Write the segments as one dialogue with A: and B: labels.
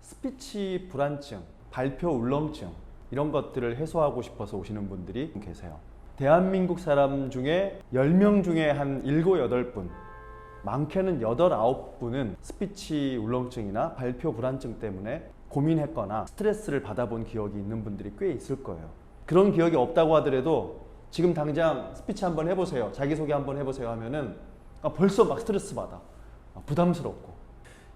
A: 스피치 불안증, 발표 울렁증 이런 것들을 해소하고 싶어서 오시는 분들이 계세요. 대한민국 사람 중에 10명 중에 한 7, 8분, 많게는 8, 9분은 스피치 울렁증이나 발표 불안증 때문에 고민했거나 스트레스를 받아본 기억이 있는 분들이 꽤 있을 거예요. 그런 기억이 없다고 하더라도 지금 당장 스피치 한번 해보세요, 자기소개 한번 해보세요 하면은 벌써 막 스트레스 받아, 부담스럽고.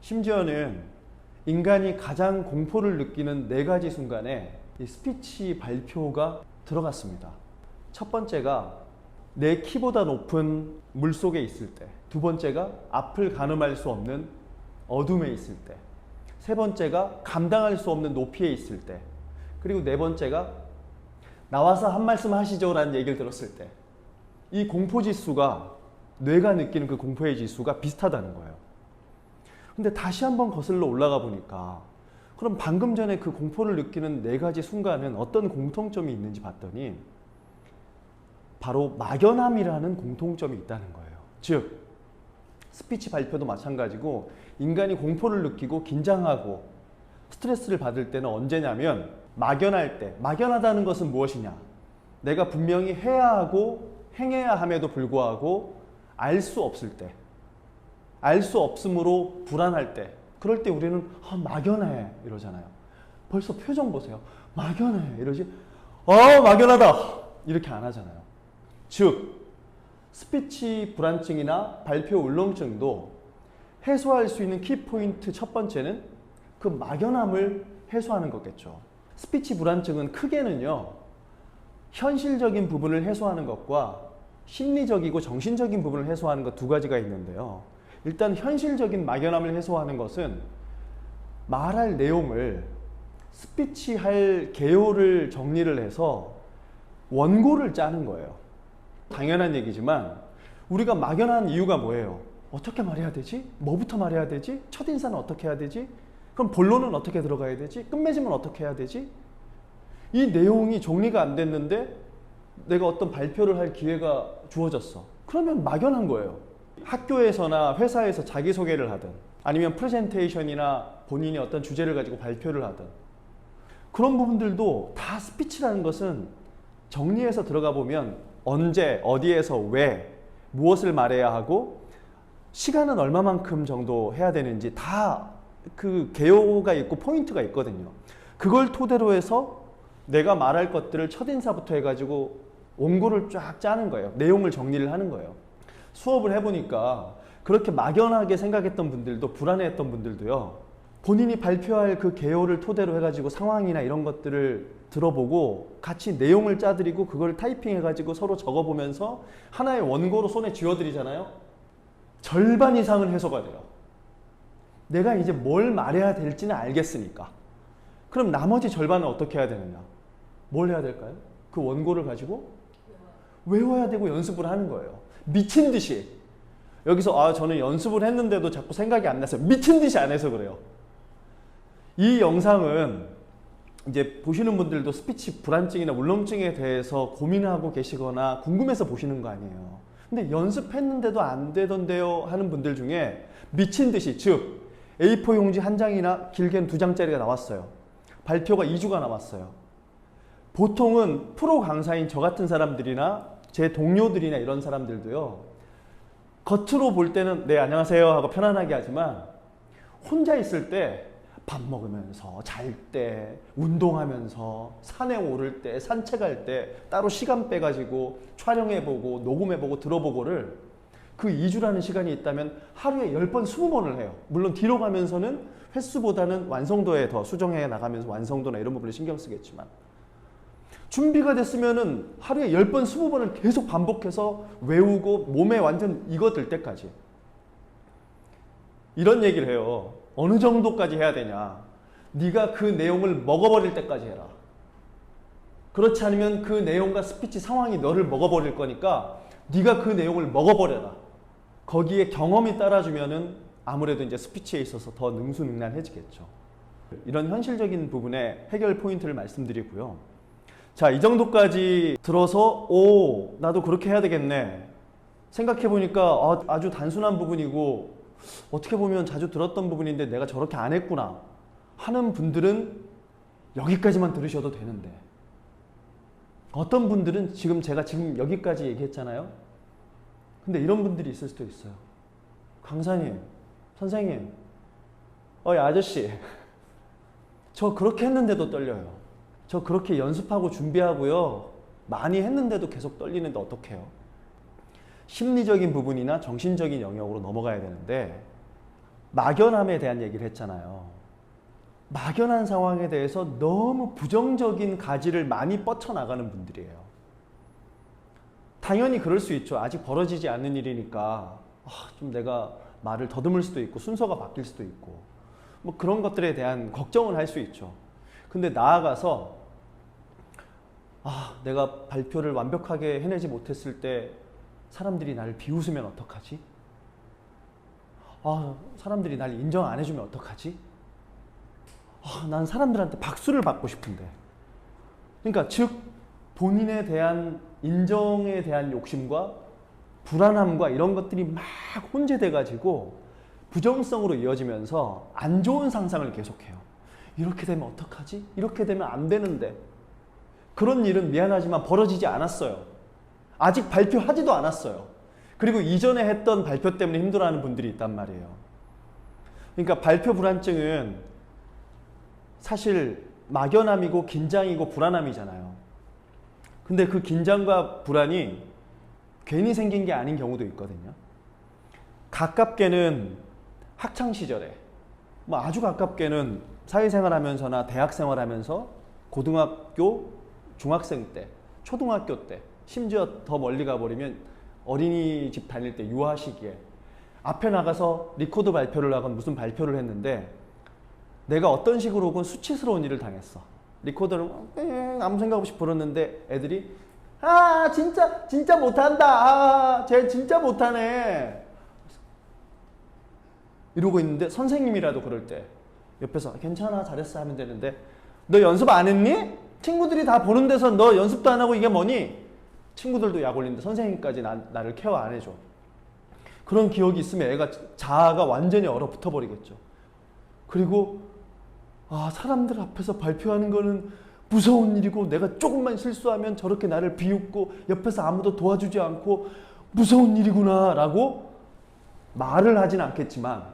A: 심지어는 인간이 가장 공포를 느끼는 4가지 순간에 이 스피치 발표가 들어갔습니다. 첫 번째가 내 키보다 높은 물속에 있을 때, 두 번째가 앞을 가늠할 수 없는 어둠에 있을 때, 세 번째가 감당할 수 없는 높이에 있을 때, 그리고 네 번째가 나와서 한 말씀 하시죠 라는 얘기를 들었을 때, 이 공포지수가, 뇌가 느끼는 그 공포의 지수가 비슷하다는 거예요. 근데 다시 한번 거슬러 올라가 보니까 그럼 방금 전에 그 공포를 느끼는 4가지 순간은 어떤 공통점이 있는지 봤더니 바로 막연함이라는 공통점이 있다는 거예요. 즉 스피치 발표도 마찬가지고 인간이 공포를 느끼고 긴장하고 스트레스를 받을 때는 언제냐면 막연할 때. 막연하다는 것은 무엇이냐? 내가 분명히 해야 하고 행해야 함에도 불구하고 알 수 없을 때, 알 수 없음으로 불안할 때, 그럴 때 우리는 막연해 이러잖아요. 벌써 표정 보세요. 막연해 이러지. 막연하다 이렇게 안 하잖아요. 즉 스피치 불안증이나 발표 울렁증도 해소할 수 있는 키포인트 첫 번째는 그 막연함을 해소하는 거겠죠. 스피치 불안증은 크게는요, 현실적인 부분을 해소하는 것과 심리적이고 정신적인 부분을 해소하는 것 2가지가 있는데요. 일단 현실적인 막연함을 해소하는 것은 말할 내용을 스피치할 개요를 정리를 해서 원고를 짜는 거예요. 당연한 얘기지만 우리가 막연한 이유가 뭐예요? 어떻게 말해야 되지? 뭐부터 말해야 되지? 첫인사는 어떻게 해야 되지? 그럼 본론은 어떻게 들어가야 되지? 끝맺음은 어떻게 해야 되지? 이 내용이 정리가 안 됐는데 내가 어떤 발표를 할 기회가 주어졌어. 그러면 막연한 거예요. 학교에서나 회사에서 자기소개를 하든 아니면 프레젠테이션이나 본인이 어떤 주제를 가지고 발표를 하든 그런 부분들도 다 스피치라는 것은 정리해서 들어가 보면 언제, 어디에서, 왜, 무엇을 말해야 하고 시간은 얼마만큼 정도 해야 되는지 다 그 개요가 있고 포인트가 있거든요. 그걸 토대로 해서 내가 말할 것들을 첫인사부터 해가지고 원고를 쫙 짜는 거예요. 내용을 정리를 하는 거예요. 수업을 해보니까 그렇게 막연하게 생각했던 분들도, 불안해했던 분들도요, 본인이 발표할 그 개요를 토대로 해가지고 상황이나 이런 것들을 들어보고 같이 내용을 짜드리고 그걸 타이핑해가지고 서로 적어보면서 하나의 원고로 손에 쥐어드리잖아요. 절반 이상은 해소가 돼요. 내가 이제 뭘 말해야 될지는 알겠으니까. 그럼 나머지 절반은 어떻게 해야 되느냐? 뭘 해야 될까요? 그 원고를 가지고 외워야 되고 연습을 하는 거예요. 미친 듯이. 여기서 저는 연습을 했는데도 자꾸 생각이 안 나서 미친 듯이 안 해서 그래요. 이 영상은 이제 보시는 분들도 스피치 불안증이나 울렁증에 대해서 고민하고 계시거나 궁금해서 보시는 거 아니에요. 근데 연습했는데도 안 되던데요 하는 분들 중에 미친 듯이, 즉 A4 용지 1장이나 길게는 2장짜리가 나왔어요. 발표가 2주가 남았어요. 보통은 프로 강사인 저 같은 사람들이나 제 동료들이나 이런 사람들도요, 겉으로 볼 때는 네 안녕하세요 하고 편안하게 하지만 혼자 있을 때 밥 먹으면서, 잘 때, 운동하면서, 산에 오를 때, 산책할 때 따로 시간 빼가지고 촬영해보고 녹음해보고 들어보고를 그 2주라는 시간이 있다면 하루에 10번, 20번을 해요. 물론 뒤로 가면서는 횟수보다는 완성도에 더 수정해 나가면서 완성도나 이런 부분을 신경 쓰겠지만 준비가 됐으면은 하루에 10번, 20번을 계속 반복해서 외우고 몸에 완전 익어들 때까지. 이런 얘기를 해요. 어느 정도까지 해야 되냐? 네가 그 내용을 먹어버릴 때까지 해라. 그렇지 않으면 그 내용과 스피치 상황이 너를 먹어버릴 거니까 네가 그 내용을 먹어버려라. 거기에 경험이 따라주면은 아무래도 이제 스피치에 있어서 더 능수능란해지겠죠. 이런 현실적인 부분의 해결 포인트를 말씀드리고요. 자, 이 정도까지 들어서 나도 그렇게 해야 되겠네. 생각해보니까 아주 단순한 부분이고 어떻게 보면 자주 들었던 부분인데 내가 저렇게 안 했구나 하는 분들은 여기까지만 들으셔도 되는데, 어떤 분들은 제가 지금 여기까지 얘기했잖아요. 근데 이런 분들이 있을 수도 있어요. 강사님, 선생님, 야 아저씨, 저 그렇게 했는데도 떨려요. 저 그렇게 연습하고 준비하고요, 많이 했는데도 계속 떨리는데 어떡해요? 심리적인 부분이나 정신적인 영역으로 넘어가야 되는데, 막연함에 대한 얘기를 했잖아요. 막연한 상황에 대해서 너무 부정적인 가지를 많이 뻗쳐나가는 분들이에요. 당연히 그럴 수 있죠. 아직 벌어지지 않는 일이니까 좀 내가 말을 더듬을 수도 있고 순서가 바뀔 수도 있고 뭐 그런 것들에 대한 걱정은 할 수 있죠. 근데 나아가서 내가 발표를 완벽하게 해내지 못했을 때 사람들이 나를 비웃으면 어떡하지? 사람들이 날 인정 안 해주면 어떡하지? 난 사람들한테 박수를 받고 싶은데. 그러니까 즉 본인에 대한 인정에 대한 욕심과 불안함과 이런 것들이 막 혼재돼 가지고 부정성으로 이어지면서 안 좋은 상상을 계속해요. 이렇게 되면 어떡하지? 이렇게 되면 안 되는데. 그런 일은 미안하지만 벌어지지 않았어요. 아직 발표하지도 않았어요. 그리고 이전에 했던 발표 때문에 힘들어하는 분들이 있단 말이에요. 그러니까 발표 불안증은 사실 막연함이고 긴장이고 불안함이잖아요. 근데 그 긴장과 불안이 괜히 생긴 게 아닌 경우도 있거든요. 가깝게는 학창시절에, 아주 가깝게는 사회생활 하면서나 대학생활 하면서 고등학교, 중학생 때, 초등학교 때, 심지어 더 멀리 가버리면 어린이집 다닐 때 유아 시기에 앞에 나가서 리코더 발표를 하건 무슨 발표를 했는데 내가 어떤 식으로 혹은 수치스러운 일을 당했어. 리코더를 아무 생각 없이 불었는데 애들이 진짜 못한다. 쟤 진짜 못하네. 이러고 있는데 선생님이라도 그럴 때 옆에서 괜찮아 잘했어 하면 되는데 너 연습 안 했니? 친구들이 다 보는 데서 너 연습도 안 하고 이게 뭐니? 친구들도 약 올리는데 선생님까지 나를 케어 안 해줘. 그런 기억이 있으면 애가 자아가 완전히 얼어붙어 버리겠죠. 그리고 사람들 앞에서 발표하는 거는 무서운 일이고 내가 조금만 실수하면 저렇게 나를 비웃고 옆에서 아무도 도와주지 않고 무서운 일이구나 라고 말을 하진 않겠지만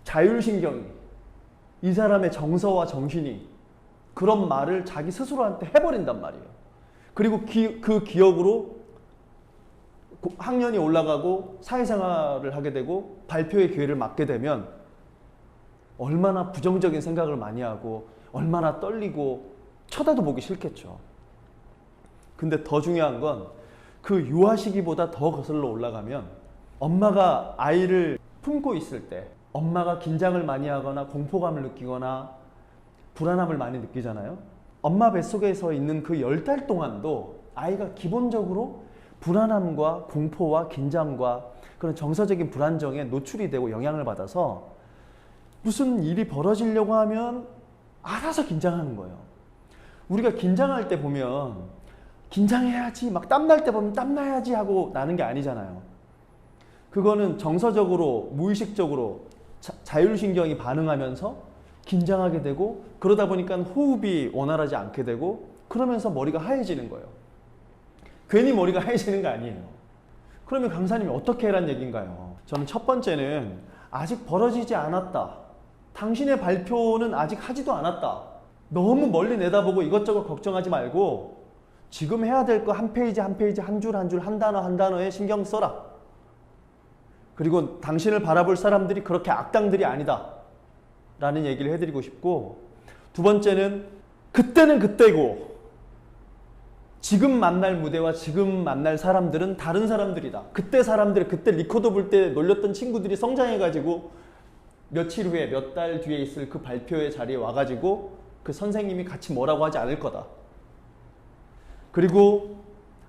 A: 자율신경이, 이 사람의 정서와 정신이 그런 말을 자기 스스로한테 해버린단 말이에요. 그리고 그 기억으로 학년이 올라가고 사회생활을 하게 되고 발표의 기회를 맞게 되면 얼마나 부정적인 생각을 많이 하고 얼마나 떨리고 쳐다도 보기 싫겠죠. 근데 더 중요한 건 그 유아 시기보다 더 거슬러 올라가면 엄마가 아이를 품고 있을 때 엄마가 긴장을 많이 하거나 공포감을 느끼거나 불안함을 많이 느끼잖아요. 엄마 뱃속에서 있는 그 10달 동안도 아이가 기본적으로 불안함과 공포와 긴장과 그런 정서적인 불안정에 노출이 되고 영향을 받아서 무슨 일이 벌어지려고 하면 알아서 긴장하는 거예요. 우리가 긴장할 때 보면 긴장해야지, 막 땀날 때 보면 땀나야지 하고 나는 게 아니잖아요. 그거는 정서적으로, 무의식적으로 자율신경이 반응하면서 긴장하게 되고 그러다 보니까 호흡이 원활하지 않게 되고 그러면서 머리가 하얘지는 거예요. 괜히 머리가 하얘지는 거 아니에요. 그러면 강사님이 어떻게 해란 얘기인가요? 저는 첫 번째는 아직 벌어지지 않았다. 당신의 발표는 아직 하지도 않았다. 너무 멀리 내다보고 이것저것 걱정하지 말고 지금 해야 될 거 한 페이지 한 페이지 한 줄 한 줄 한 단어 한 단어에 신경 써라. 그리고 당신을 바라볼 사람들이 그렇게 악당들이 아니다 라는 얘기를 해드리고 싶고, 두 번째는 그때는 그때고 지금 만날 무대와 지금 만날 사람들은 다른 사람들이다. 그때 리코더 불 때 놀렸던 친구들이 성장해가지고 며칠 후에 몇 달 뒤에 있을 그 발표의 자리에 와가지고 그 선생님이 같이 뭐라고 하지 않을 거다. 그리고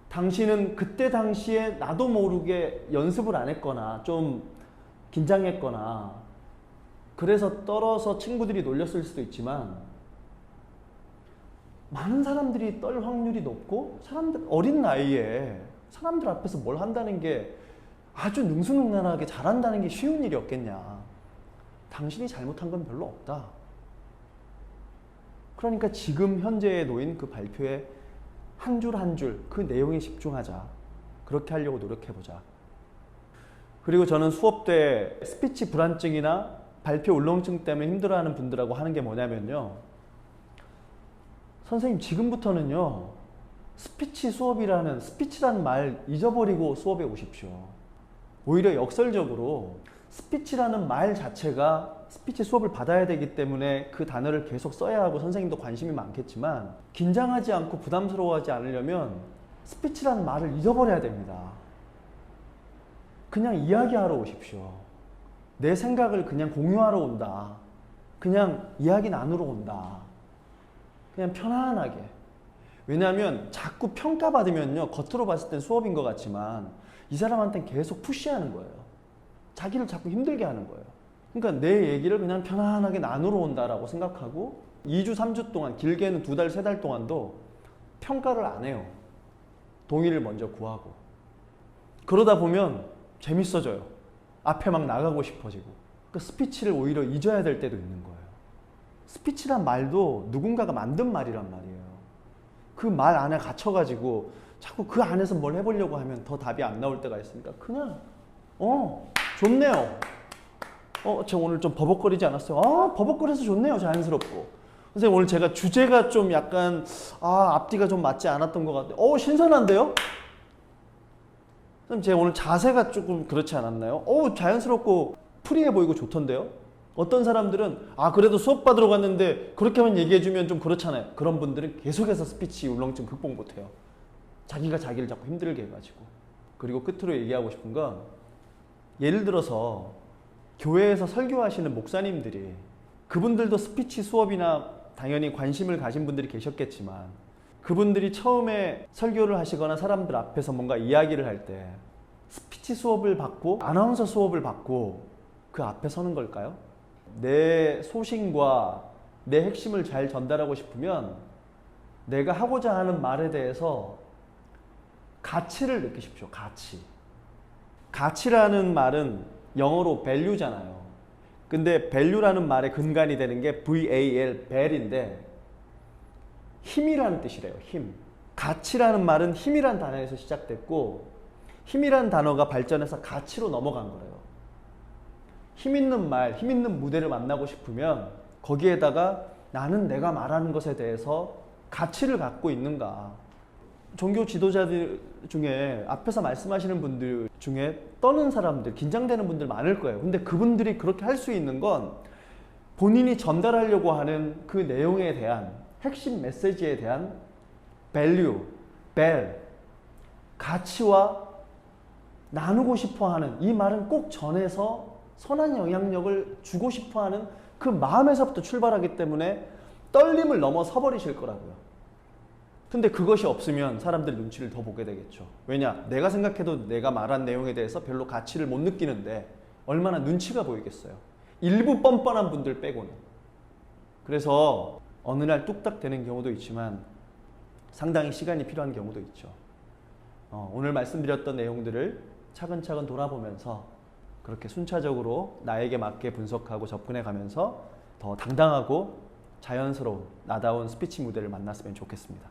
A: 당신은 그때 당시에 나도 모르게 연습을 안 했거나 좀 긴장했거나 그래서 떨어서 친구들이 놀렸을 수도 있지만 많은 사람들이 떨 확률이 높고 어린 나이에 사람들 앞에서 뭘 한다는 게 아주 능수능란하게 잘한다는 게 쉬운 일이 없겠냐. 당신이 잘못한 건 별로 없다. 그러니까 지금 현재에 놓인 그 발표에 한 줄 한 줄 그 내용에 집중하자. 그렇게 하려고 노력해보자. 그리고 저는 수업 때 스피치 불안증이나 발표 울렁증 때문에 힘들어하는 분들하고 하는 게 뭐냐면요. 선생님 지금부터는요. 스피치라는 말 잊어버리고 수업에 오십시오. 오히려 역설적으로 스피치라는 말 자체가 스피치 수업을 받아야 되기 때문에 그 단어를 계속 써야 하고 선생님도 관심이 많겠지만 긴장하지 않고 부담스러워하지 않으려면 스피치라는 말을 잊어버려야 됩니다. 그냥 이야기하러 오십시오. 내 생각을 그냥 공유하러 온다. 그냥 이야기 나누러 온다. 그냥 편안하게. 왜냐하면 자꾸 평가받으면요. 겉으로 봤을 땐 수업인 것 같지만 이 사람한테는 계속 푸시하는 거예요. 자기를 자꾸 힘들게 하는 거예요. 그러니까 내 얘기를 그냥 편안하게 나누러 온다라고 생각하고 2주, 3주 동안, 길게는 2달, 3달 동안도 평가를 안 해요. 동의를 먼저 구하고. 그러다 보면 재밌어져요. 앞에 막 나가고 싶어지고. 그러니까 스피치를 오히려 잊어야 될 때도 있는 거예요. 스피치란 말도 누군가가 만든 말이란 말이에요. 그 말 안에 갇혀가지고 자꾸 그 안에서 뭘 해보려고 하면 더 답이 안 나올 때가 있으니까 그냥 좋네요. 저 오늘 좀 버벅거리지 않았어요? 버벅거려서 좋네요. 자연스럽고. 선생님 오늘 제가 주제가 좀 약간 앞뒤가 좀 맞지 않았던 것 같아요. 신선한데요? 선생님 제가 오늘 자세가 조금 그렇지 않았나요? 자연스럽고 프리해 보이고 좋던데요? 어떤 사람들은 그래도 수업 받으러 갔는데 그렇게만 얘기해주면 좀 그렇잖아요. 그런 분들은 계속해서 스피치 울렁증 극복 못해요. 자기가 자기를 자꾸 힘들게 해가지고. 그리고 끝으로 얘기하고 싶은 건 예를 들어서 교회에서 설교하시는 목사님들이 그분들도 스피치 수업이나 당연히 관심을 가진 분들이 계셨겠지만 그분들이 처음에 설교를 하시거나 사람들 앞에서 뭔가 이야기를 할 때 스피치 수업을 받고 아나운서 수업을 받고 그 앞에 서는 걸까요? 내 소신과 내 핵심을 잘 전달하고 싶으면 내가 하고자 하는 말에 대해서 가치를 느끼십시오. 가치라는 말은 영어로 value잖아요. 근데 value라는 말의 근간이 되는 게 VAL, val인데 힘이라는 뜻이래요. 힘. 가치라는 말은 힘이란 단어에서 시작됐고 힘이란 단어가 발전해서 가치로 넘어간 거래요. 힘 있는 말, 힘 있는 무대를 만나고 싶으면 거기에다가 나는 내가 말하는 것에 대해서 가치를 갖고 있는가. 종교 지도자들 중에 앞에서 말씀하시는 분들 중에 떠는 사람들, 긴장되는 분들 많을 거예요. 근데 그분들이 그렇게 할 수 있는 건 본인이 전달하려고 하는 그 내용에 대한 핵심 메시지에 대한 value, 가치와 나누고 싶어하는 이 말은 꼭 전해서 선한 영향력을 주고 싶어하는 그 마음에서부터 출발하기 때문에 떨림을 넘어서 버리실 거라고요. 근데 그것이 없으면 사람들 눈치를 더 보게 되겠죠. 왜냐? 내가 생각해도 내가 말한 내용에 대해서 별로 가치를 못 느끼는데 얼마나 눈치가 보이겠어요. 일부 뻔뻔한 분들 빼고는. 그래서 어느 날 뚝딱 되는 경우도 있지만 상당히 시간이 필요한 경우도 있죠. 오늘 말씀드렸던 내용들을 차근차근 돌아보면서 그렇게 순차적으로 나에게 맞게 분석하고 접근해 가면서 더 당당하고 자연스러운 나다운 스피치 무대를 만났으면 좋겠습니다.